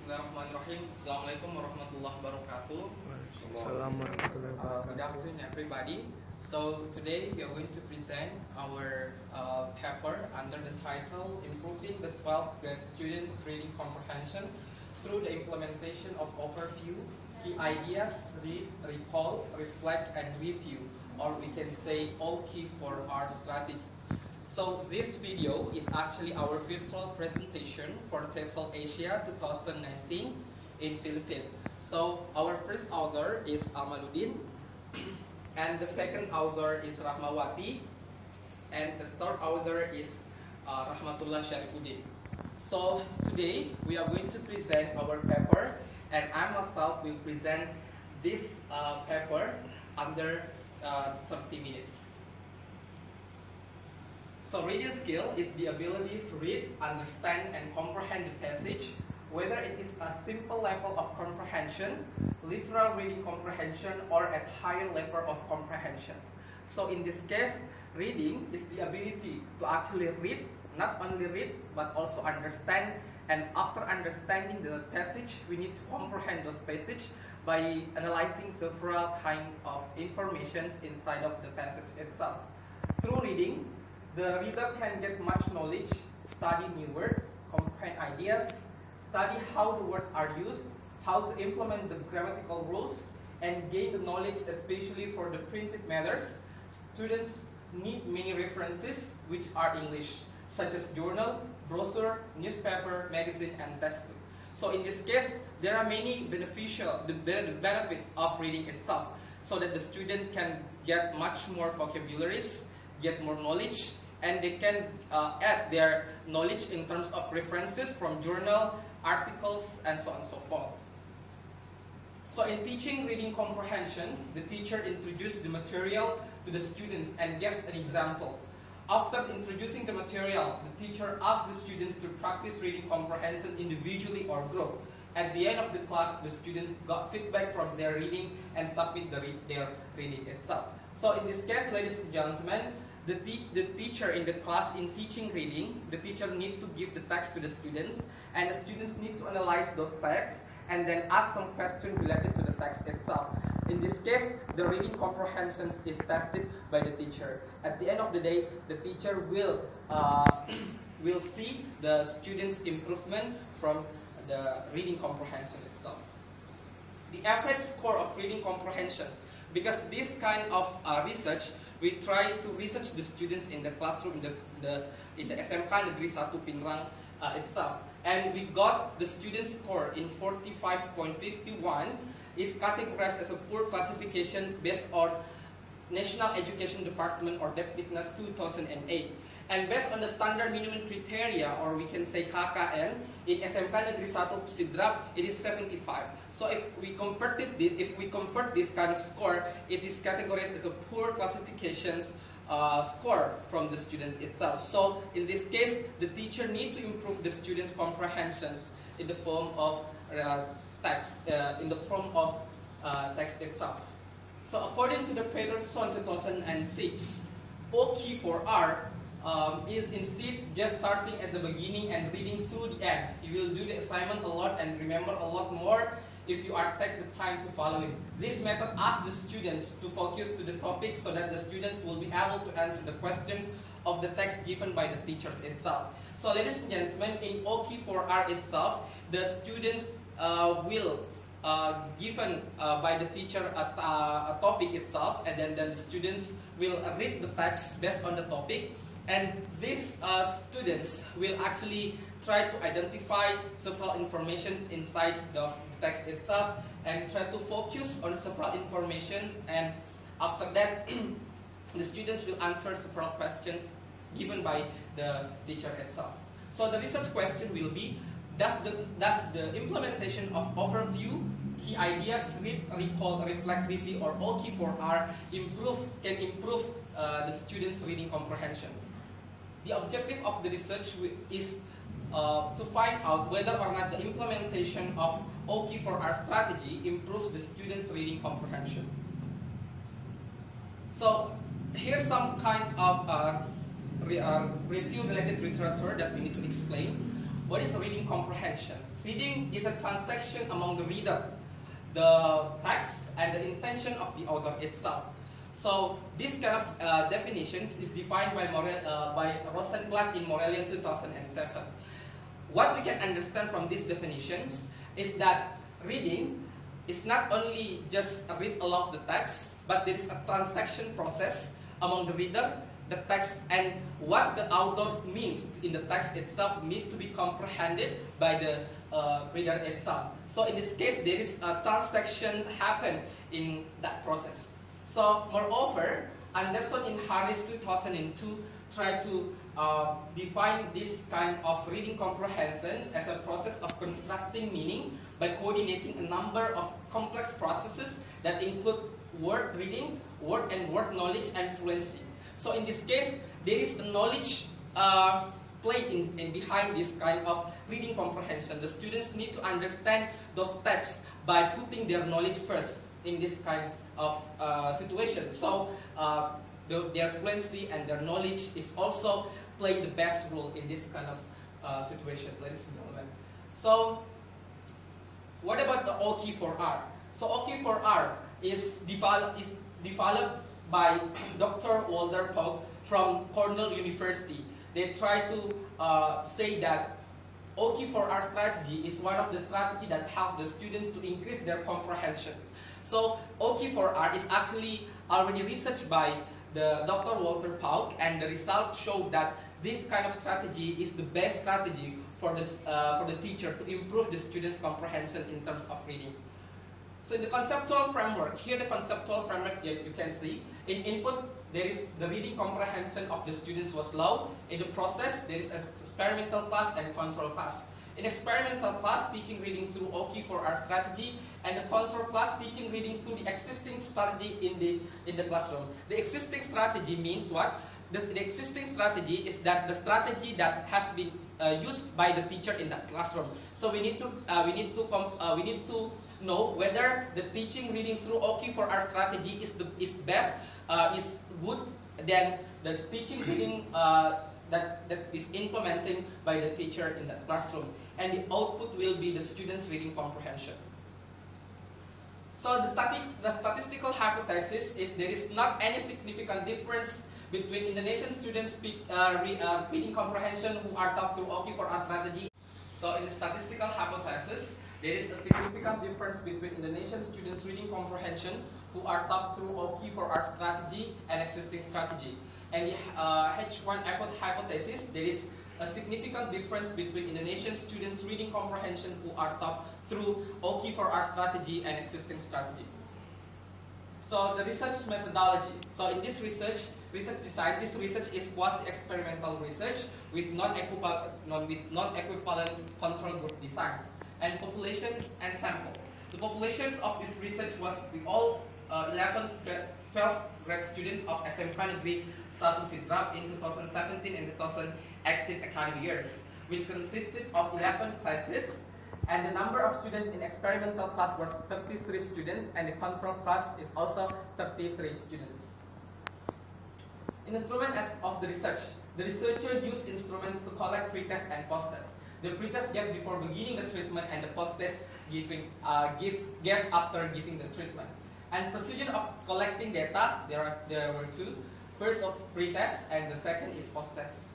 Bismillahirrahmanirrahim. Assalamualaikum warahmatullahi wabarakatuh. Good afternoon, everybody. So today we are going to present our paper under the title Improving the 12th grade students' reading comprehension through the implementation of overview, key ideas, read, recall, reflect, and review, or we can say OK4R Strategy. So this video is actually our virtual presentation for TESOL Asia 2019 in Philippines. So our first author is Amaluddin, and the second author is Rahmawati, and the third author is Rahmatullah Syarifuddin. So today we are going to present our paper, and I myself will present this paper under 30 minutes. So reading skill is the ability to read, understand, and comprehend the passage, whether it is a simple level of comprehension, literal reading comprehension, or at higher level of comprehensions. So in this case, reading is the ability to actually read, not only read, but also understand. And after understanding the passage, we need to comprehend those passage by analyzing several kinds of information inside of the passage itself. Through reading, the reader can get much knowledge, study new words, comprehend ideas, study how the words are used, how to implement the grammatical rules, and gain the knowledge especially for the printed matters. Students need many references which are English, such as journal, brochure, newspaper, magazine, and textbook. So in this case, there are many benefits of reading itself, so that the student can get much more vocabularies, get more knowledge, and they can add their knowledge in terms of references from journal, articles, and so on and so forth. So in teaching reading comprehension, the teacher introduced the material to the students and gave an example. After introducing the material, the teacher asked the students to practice reading comprehension individually or group. At the end of the class, the students got feedback from their reading and submit their reading itself. So in this case, ladies and gentlemen, the teacher in the class in teaching reading, the teacher need to give the text to the students, and the students need to analyze those texts and then ask some questions related to the text itself. In this case, the reading comprehension is tested by the teacher. At the end of the day, the teacher will see the students' improvement from the reading comprehension itself. The average score of reading comprehensions, because this kind of research, we try to research the students in the classroom in the SMK Negeri 1 Pinrang itself, and we got the student score in 45.51. It's categorized as a poor classifications based on National Education Department or Depdiknas 2008. And based on the standard minimum criteria, or we can say KKN, in SMK Negeri 1 Sidrap, it is 75. So if we convert this kind of score, it is categorized as a poor classifications score from the students itself. So in this case, the teacher needs to improve the students' comprehensions in the form of text, text itself. So according to the Peterson 2006, OK4R is instead just starting at the beginning and reading through the end. You will do the assignment a lot and remember a lot more if you are take the time to follow it. This method asks the students to focus to the topic so that the students will be able to answer the questions of the text given by the teachers itself. So ladies and gentlemen, in OK4R itself, the students will given by the teacher a topic itself, and then the students will read the text based on the topic. And these students will actually try to identify several informations inside the text itself and try to focus on several informations, and after that the students will answer several questions given by the teacher itself. So the research question will be, does the implementation of overview, key ideas, read, recall, reflect, review, or OK4R can improve the students' reading comprehension? The objective of the research is to find out whether or not the implementation of OK4R strategy improves the students' reading comprehension. So here's some kind of review related literature that we need to explain. What is reading comprehensions? Reading is a transaction among the reader, the text, and the intention of the author itself. So this kind of definitions is defined by Rosenblatt in Morellian 2007. What we can understand from these definitions is that reading is not only just read aloud the text, but there is a transaction process among the reader, the text, and what the author means in the text itself need to be comprehended by the reader itself. So in this case, there is a transaction happen in that process. So moreover, Anderson in Harris 2002 tried to define this kind of reading comprehensions as a process of constructing meaning by coordinating a number of complex processes that include word reading, word and word knowledge, and fluency. So in this case, there is a knowledge play in behind this kind of reading comprehension. The students need to understand those texts by putting their knowledge first in this kind of situation. So their fluency and their knowledge is also playing the best role in this kind of situation, ladies and gentlemen. So what about the OK4R? So OK4R is developed by Dr. Walter Pogge from Cornell University. They try to say that OK4R strategy is one of the strategies that help the students to increase their comprehensions. So OK4R is actually already researched by the Dr. Walter Pogge, and the results show that this kind of strategy is the best strategy for the teacher to improve the students' comprehension in terms of reading. So in the conceptual framework, here the conceptual framework you can see, in input there is the reading comprehension of the students was low. In the process there is an experimental class and control class. In experimental class, teaching reading through OK4R strategy, and the control class, teaching reading through the existing strategy in the classroom. The existing strategy means what? The existing strategy is that the strategy that have been used by the teacher in that classroom. So we need to know whether the teaching reading through OK4R strategy is best, is good than the teaching reading that is implementing by the teacher in that classroom, and the output will be the students' reading comprehension. So the statistical hypothesis is there is not any significant difference between Indonesian students' reading comprehension who are taught through OK4R strategy. So in the statistical hypothesis, there is a significant difference between Indonesian students' reading comprehension who are taught through OK4R strategy and existing strategy. And the H1 hypothesis, there is a significant difference between Indonesian students' reading comprehension who are taught through OK4R strategy and existing strategy. So the research methodology. So in this research design, this research is quasi-experimental research with non-equivalent control group design, and population and sample. The populations of this research was all 11, 12 grade students of SMK Negeri 1 Sidrap in 2017 and 2018 academic years, which consisted of 11 classes, and the number of students in experimental class was 33 students, and the control class is also 33 students. Instrument of the research. The researcher used instruments to collect pre-test and post-test. The pre-test gave before beginning the treatment, and the post-test gave after giving the treatment. And procedure of collecting data, there were two. First of pre-test, and the second is post-test.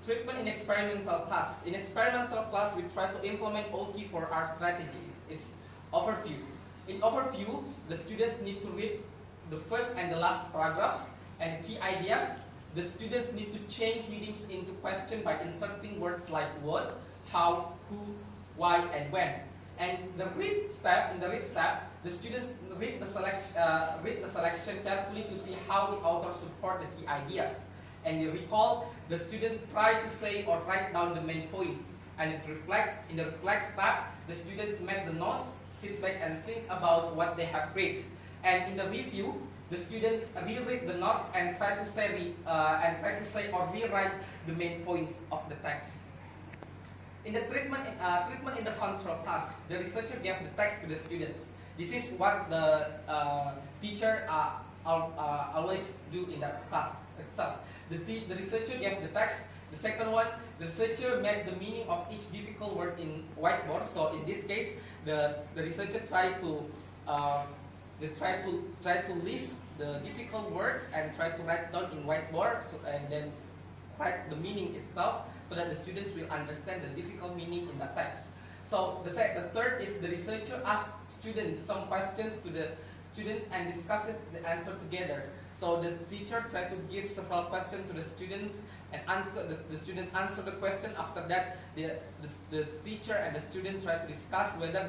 Treatment in experimental class. In experimental class, we try to implement OK4R strategies. It's overview. In overview, the students need to read the first and the last paragraphs and key ideas. The students need to change readings into question by inserting words like what, how, who, why, and when. And in the read step, the students read the selection carefully to see how the author support the key ideas. And you recall, the students try to say or write down the main points. And in the reflect step, the students make the notes, sit back and think about what they have read. And in the review, the students reread the notes and try to say or rewrite the main points of the text. In the treatment in the control class, the researcher gave the text to the students. This is what the teacher always do in that class itself. The researcher gave the text, The second one, the researcher made the meaning of each difficult word in whiteboard. So in this case, the researcher tried to try to list the difficult words and try to write down in whiteboard, and then write the meaning itself so that the students will understand the difficult meaning in the text. So the third is the researcher asked students some questions to the students and discusses the answer together. So the teacher tried to give several questions to the students and answer the students answer the question. After that, the teacher and the student try to discuss whether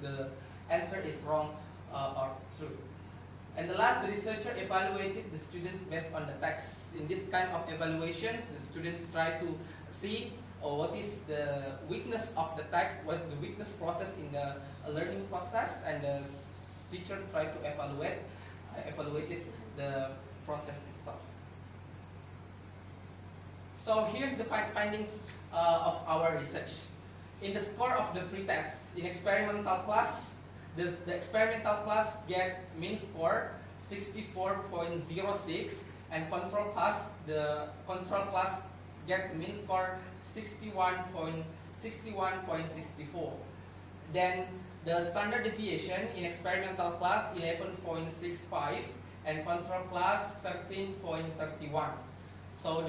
the answer is wrong or true. And the last, the researcher evaluated the students based on the text. In this kind of evaluations, the students try to see what is the weakness of the text, what is the weakness process in the learning process, and the teacher try to evaluate the process itself. So here's the findings of our research. In the score of the pretest, in experimental class, the experimental class get mean score 64.06, and control class, the control class get mean score 61.64. Then the standard deviation in experimental class 11.65 and control class 13.31. So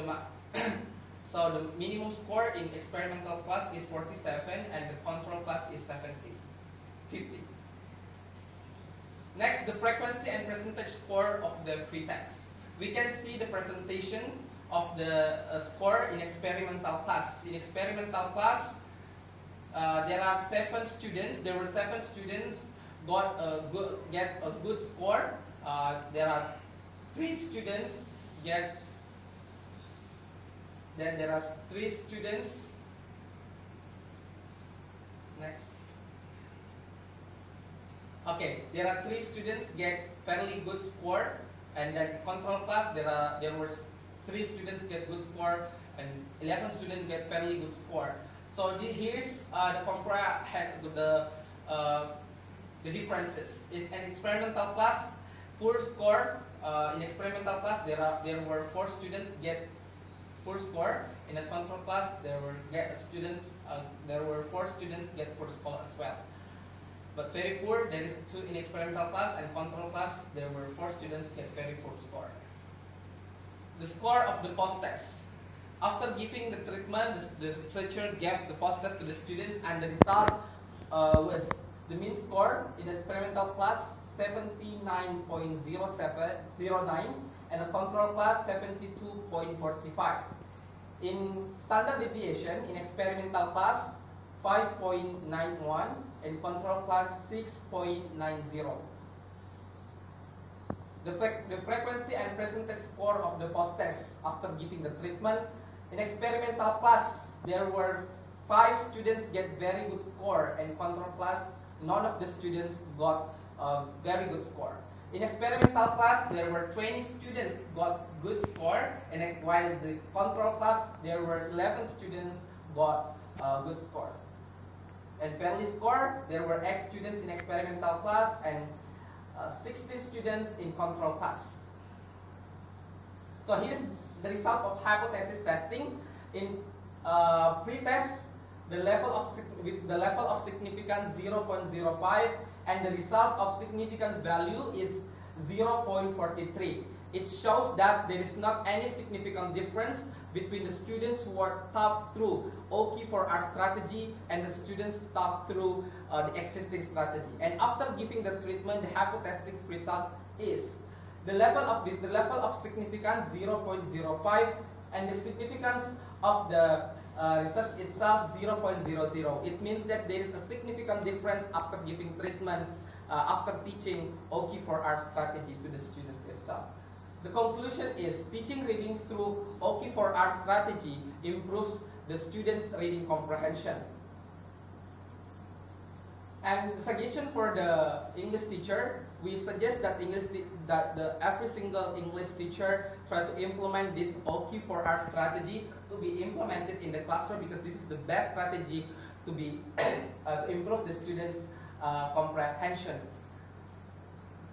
the minimum score in experimental class is 47 and the control class is 50. Next, the frequency and percentage score of the pretest. We can see the presentation of the score in experimental class. In experimental class, there are 7 students. There were 7 students get a good score. There are 3 students get. Then there are 3 students. Next. Okay, there are 3 students get fairly good score, and then control class there were 3 students get good score and 11 students get fairly good score. So here's the differences. Is an experimental class poor score. In experimental class there were 4 students get poor score. In a control class there were 4 students get poor score as well. But very poor, there is 2 in experimental class, and control class there were 4 students get very poor score. The score of the post-test. After giving the treatment, the researcher gave the post-test to the students, and the result was the mean score in the experimental class 79.09 and the control class 72.45. In standard deviation, in experimental class 5.91 and control class 6.90. The frequency and percentage score of the post-test after giving the treatment. In experimental class, there were 5 students get very good score, and control class, none of the students got a very good score. In experimental class, there were 20 students got good score, and while the control class, there were 11 students got a good score. And fairly score, there were X students in experimental class and 16 students in control class. So here's the result of hypothesis testing. In pretest, the level of significance 0.05 and the result of significance value is 0.43. It shows that there is not any significant difference between the students who are taught through OK4R strategy and the students taught through the existing strategy. And after giving the treatment, the hypothesis result is the level of significance 0.05 and the significance of the research itself 0.00. It means that there is a significant difference after giving treatment, after teaching OK4R strategy to the students itself. The conclusion is teaching reading through OK4R strategy improves the students' reading comprehension. And the suggestion for the English teacher, we suggest that every single English teacher try to implement this OK4R strategy to be implemented in the classroom, because this is the best strategy to be to improve the students' comprehension.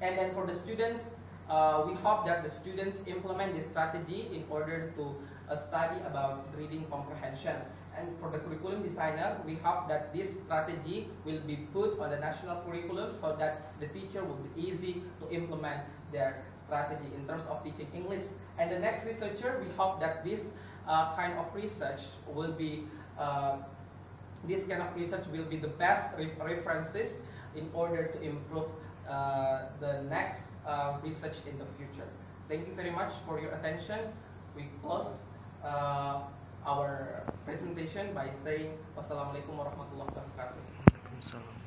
And then for the students, we hope that the students implement this strategy in order to a study about reading comprehension. And for the curriculum designer, we hope that this strategy will be put on the national curriculum so that the teacher will be easy to implement their strategy in terms of teaching English. And the next researcher, we hope that this kind of research will be the best references in order to improve the next research in the future. Thank you very much for your attention. We close our presentation by saying wassalamualaikum warahmatullahi wabarakatuh. Waalaikumsalam.